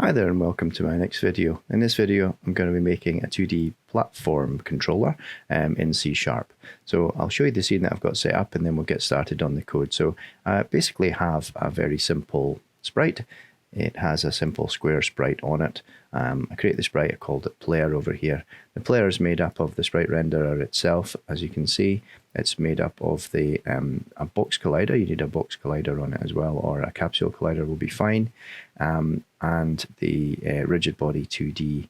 Hi there and welcome to my next video. In this video I'm going to be making a 2D platform controller in C#. So I'll show you the scene that I've got set up and then we'll get started on the code. So I basically have a very simple sprite. It has a simple square sprite on it. I create the sprite, I called it player over here. The player is made up of the sprite renderer itself. As you can see, it's made up of the a box collider. You need a box collider on it as well, or a capsule collider will be fine. And the rigidbody 2D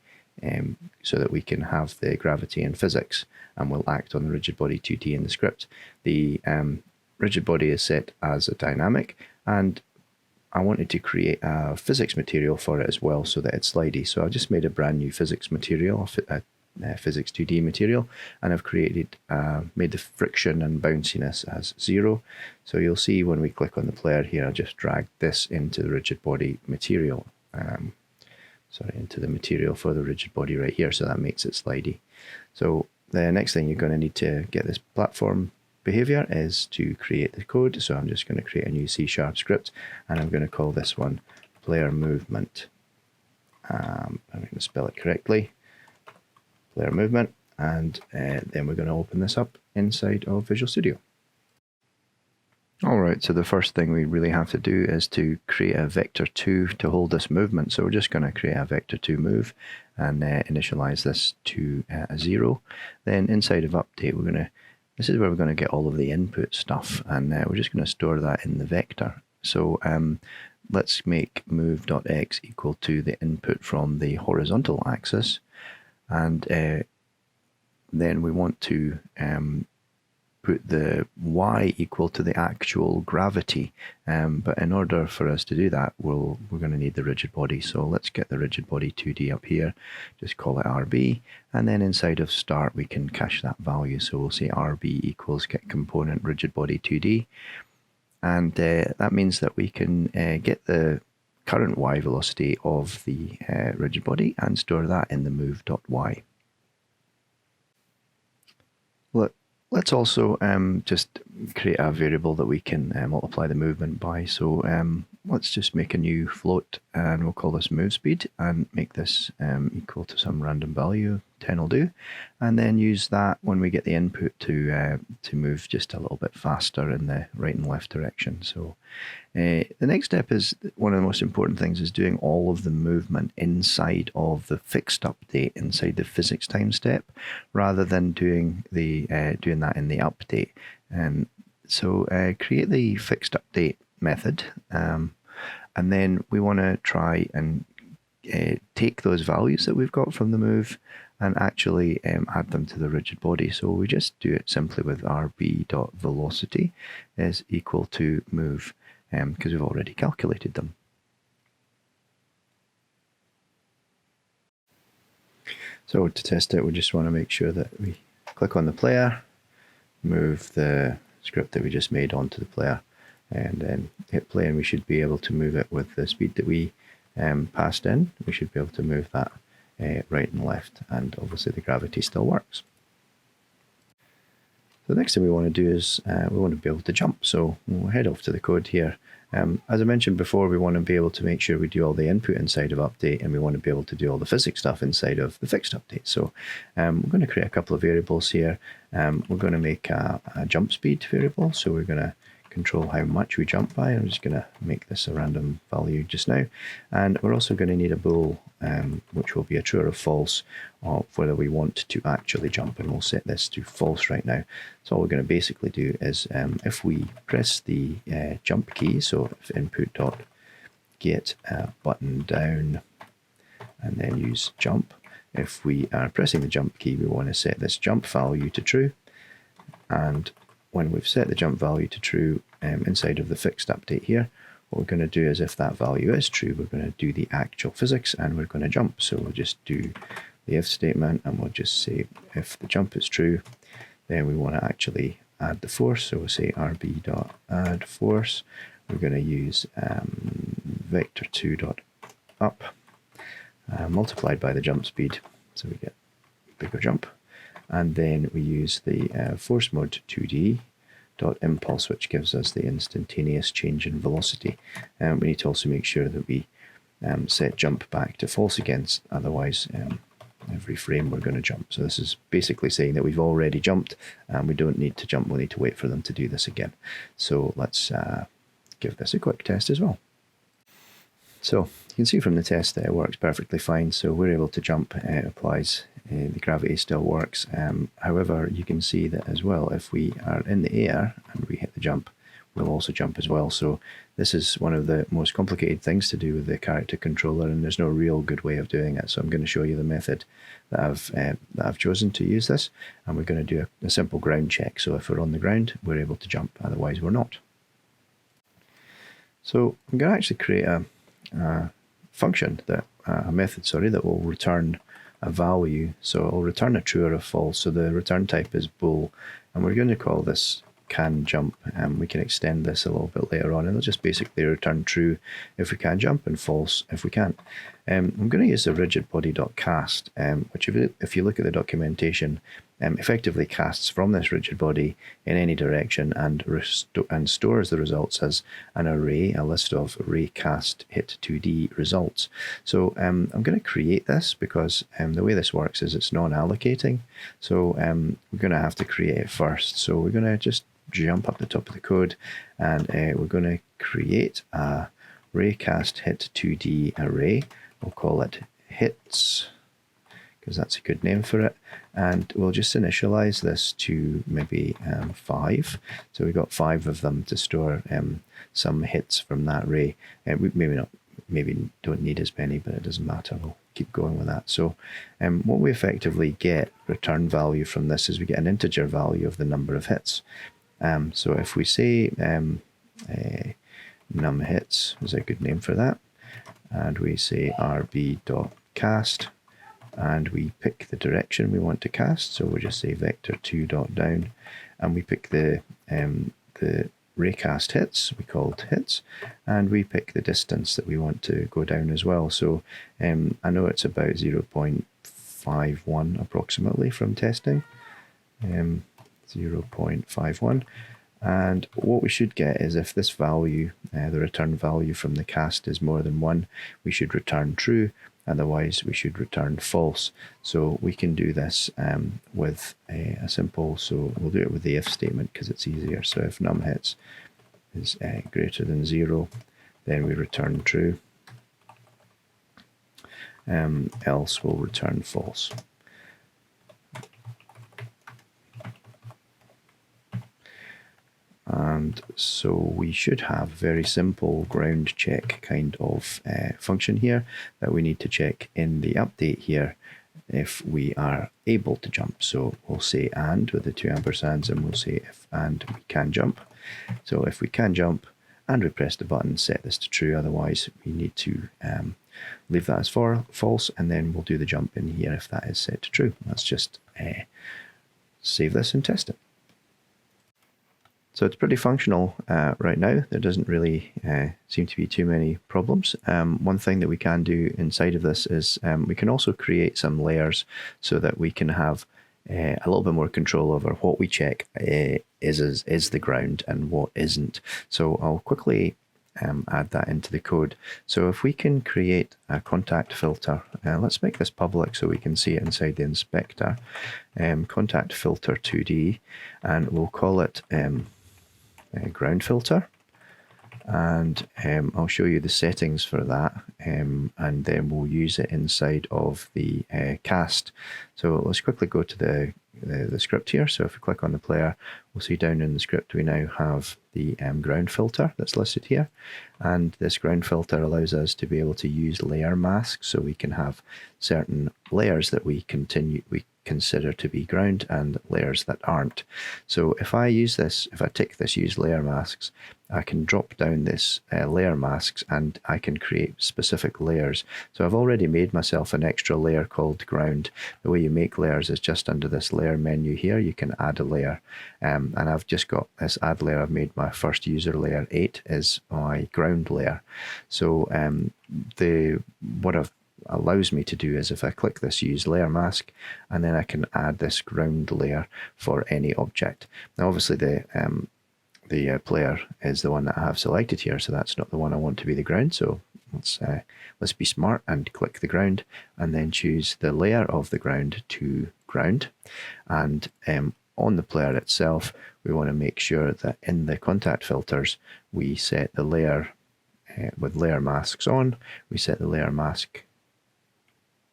so that we can have the gravity and physics and we'll act on the rigidbody 2D in the script. The rigidbody is set as a dynamic, and I wanted to create a physics material for it as well so that it's slidey. So I just made a brand new physics material, a physics 2D material, and I've created, made the friction and bounciness as 0. So you'll see when we click on the player here, I just dragged this into the rigid body material. Into the material for the rigid body right here, so that makes it slidey. So the next thing you're going to need to get this platform behavior is to create the code. So I'm just going to create a new C# script and I'm going to call this one player movement. I'm going to spell it correctly, player movement, and then we're going to open this up inside of Visual Studio. Alright, so the first thing we really have to do is to create a vector2 to hold this movement. So we're just going to create a vector2 move and initialize this to a 0. Then inside of update, this is where we're going to get all of the input stuff, and we're just going to store that in the vector. So let's make move.x equal to the input from the horizontal axis, and then we want to put the y equal to the actual gravity, but in order for us to do that, we're going to need the rigid body. So let's get the rigid body 2D up here, just call it RB, and then inside of start we can cache that value. So we'll say RB equals get component rigid body 2D, and that means that we can get the current y velocity of the rigid body and store that in the move.y. Let's also just create a variable that we can multiply the movement by. So let's just make a new float and we'll call this move speed and make this equal to some random value. 10 will do, and then use that when we get the input to move just a little bit faster in the right and left direction. So the next step is, one of the most important things is doing all of the movement inside of the fixed update, inside the physics time step, rather than doing that in the update. And so create the fixed update method, and then we want to try and take those values that we've got from the move and actually add them to the rigid body. So we just do it simply with rb.velocity is equal to move, because we've already calculated them. So to test it, we just want to make sure that we click on the player, move the script that we just made onto the player, and then hit play, and we should be able to move it with the speed that we passed in. We should be able to move that right and left, and obviously the gravity still works. So the next thing we want to do is we want to be able to jump. So we'll head off to the code here. As I mentioned before, we want to be able to make sure we do all the input inside of update, and we want to be able to do all the physics stuff inside of the fixed update. So we're going to create a couple of variables here. We're going to make a jump speed variable. So we're going to control how much we jump by. I'm just going to make this a random value just now, and we're also going to need a bool which will be a true or a false of whether we want to actually jump, and we'll set this to false right now. So all we're going to basically do is if we press the jump key, so if input.get button down and then use jump, if we are pressing the jump key, we want to set this jump value to true, and when we've set the jump value to true inside of the fixed update here, what we're going to do is, if that value is true, we're going to do the actual physics and we're going to jump. So we'll just do the if statement and we'll just say if the jump is true, then we want to actually add the force. So we'll say rb.add force. We're going to use vector2.up multiplied by the jump speed, so we get bigger jump. And then we use the force mode 2D dot impulse, which gives us the instantaneous change in velocity. We need to also make sure that we set jump back to false again, otherwise every frame we're going to jump. So this is basically saying that we've already jumped and we don't need to jump, we'll need to wait for them to do this again. So let's give this a quick test as well. So you can see from the test that it works perfectly fine, so we're able to jump, it applies, the gravity still works. However, you can see that as well, if we are in the air and we hit the jump, we'll also jump as well. So this is one of the most complicated things to do with the character controller, and there's no real good way of doing it. So I'm going to show you the method that I've chosen to use this, and we're going to do a simple ground check. So if we're on the ground, we're able to jump, otherwise we're not. So I'm going to actually create a function, a method, that will return a value. So it'll return a true or a false. So the return type is bool, and we're going to call this can jump, and we can extend this a little bit later on, and it'll just basically return true if we can jump and false if we can't. I'm going to use the rigidbody.cast, which if you look at the documentation, effectively casts from this rigid body in any direction and stores the results as an array, a list of raycast hit2d results. So I'm going to create this because the way this works is it's non-allocating. So we're going to have to create it first. So we're going to just jump up the top of the code, and we're going to create a raycast hit2d array. We'll call it hits, because that's a good name for it, and we'll just initialize this to maybe 5. So we've got 5 of them to store some hits from that array. We maybe don't need as many, but it doesn't matter, we'll keep going with that. So what we effectively get return value from this is we get an integer value of the number of hits. So if we say num hits is a good name for that, and we say rb.cast, and we pick the direction we want to cast, so we'll just say vector2.down, and we pick the raycast hits, we called hits, and we pick the distance that we want to go down as well. So I know it's about 0.51 approximately from testing, 0.51, and what we should get is if this value, the return value from the cast, is more than 1, we should return true, otherwise we should return false. So we can do this with a simple, so we'll do it with the if statement because it's easier. So if num hits is greater than 0, then we return true, else we'll return false. And so we should have a very simple ground check kind of function here that we need to check in the update here if we are able to jump. So we'll say and with the 2 ampersands, and we'll say if and we can jump. So if we can jump and we press the button, set this to true, otherwise we need to leave that as false, and then we'll do the jump in here if that is set to true. Let's just save this and test it. So it's pretty functional right now. There doesn't really seem to be too many problems. One thing that we can do inside of this is we can also create some layers so that we can have a little bit more control over what we check is the ground and what isn't. So I'll quickly add that into the code. So if we can create a contact filter, let's make this public so we can see it inside the inspector, contact filter 2D, and we'll call it ground filter, and I'll show you the settings for that, and then we'll use it inside of the cast. So let's quickly go to the script here. So if we click on the player, we'll see down in the script we now have the ground filter that's listed here, and this ground filter allows us to be able to use layer masks, so we can have certain layers that we consider to be ground and layers that aren't. So if I tick this use layer masks, I can drop down this layer masks and I can create specific layers. So I've already made myself an extra layer called ground. The way you make layers is just under this layer menu here, you can add a layer, and I've just got this add layer. I've made my first user layer 8 is my ground layer. So what allows me to do is if I click this use layer mask, and then I can add this ground layer for any object. Now obviously the the player is the one that I have selected here, so that's not the one I want to be the ground. So let's be smart and click the ground, and then choose the layer of the ground to ground. And on the player itself, we want to make sure that in the contact filters, we set the layer with layer masks on. We set the layer mask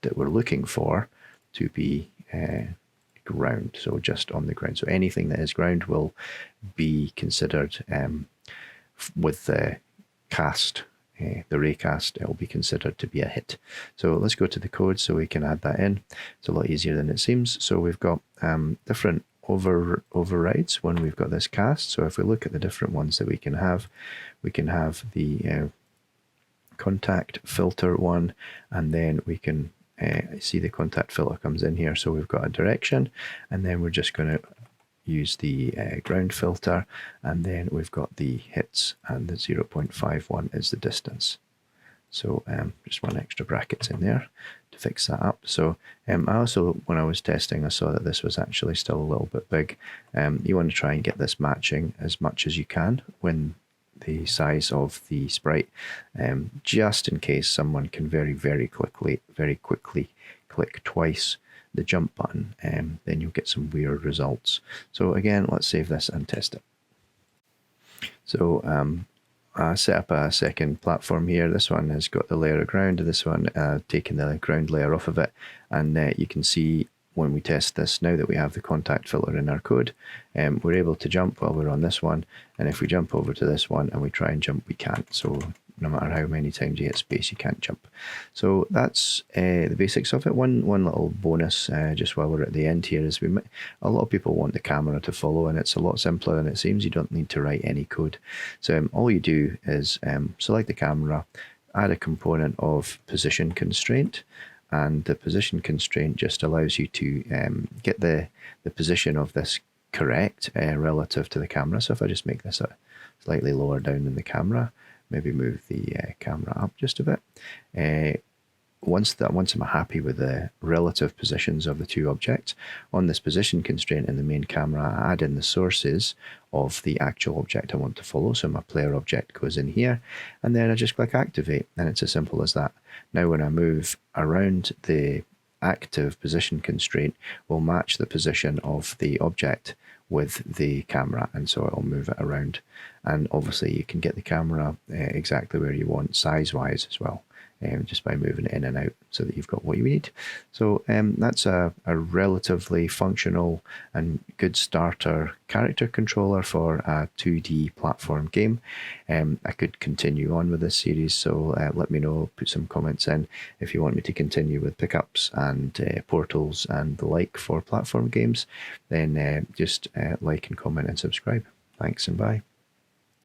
that we're looking for to be ground, so just on the ground. So anything that is ground will be considered with the cast, the raycast, it will be considered to be a hit. So let's go to the code so we can add that in. It's a lot easier than it seems. So we've got different overrides when we've got this cast. So if we look at the different ones that we can have the contact filter one, and then we can see the contact filter comes in here. So we've got a direction, and then we're just going to use the ground filter, and then we've got the hits, and the 0.51 is the distance. So just one extra brackets in there to fix that up. So I also, when I was testing, I saw that this was actually still a little bit big. You want to try and get this matching as much as you can when the size of the sprite, just in case someone can very quickly click twice the jump button, then you'll get some weird results. So again, let's save this and test it. So I set up a second platform here. This one has got the layer of ground, this one taking the ground layer off of it, and you can see when we test this, now that we have the contact filter in our code, we're able to jump while we're on this one, and if we jump over to this one and we try and jump, we can't. So no matter how many times you hit space, you can't jump. So that's the basics of it. One little bonus, just while we're at the end here, is a lot of people want the camera to follow, and it's a lot simpler than it seems. You don't need to write any code. So all you do is select the camera, add a component of position constraint, and the position constraint just allows you to get the position of this correct relative to the camera. So if I just make this slightly lower down than the camera, maybe move the camera up just a bit. Once I'm happy with the relative positions of the two objects, on this position constraint in the main camera, I add in the sources of the actual object I want to follow. So my player object goes in here, and then I just click activate, and it's as simple as that. Now when I move around, the active position constraint will match the position of the object with the camera, and so it'll move it around. And obviously you can get the camera exactly where you want size wise as well, just by moving it in and out so that you've got what you need. So that's a relatively functional and good starter character controller for a 2D platform game. I could continue on with this series, so let me know, put some comments in if you want me to continue with pickups and portals and the like for platform games. Then just like and comment and subscribe. Thanks and bye.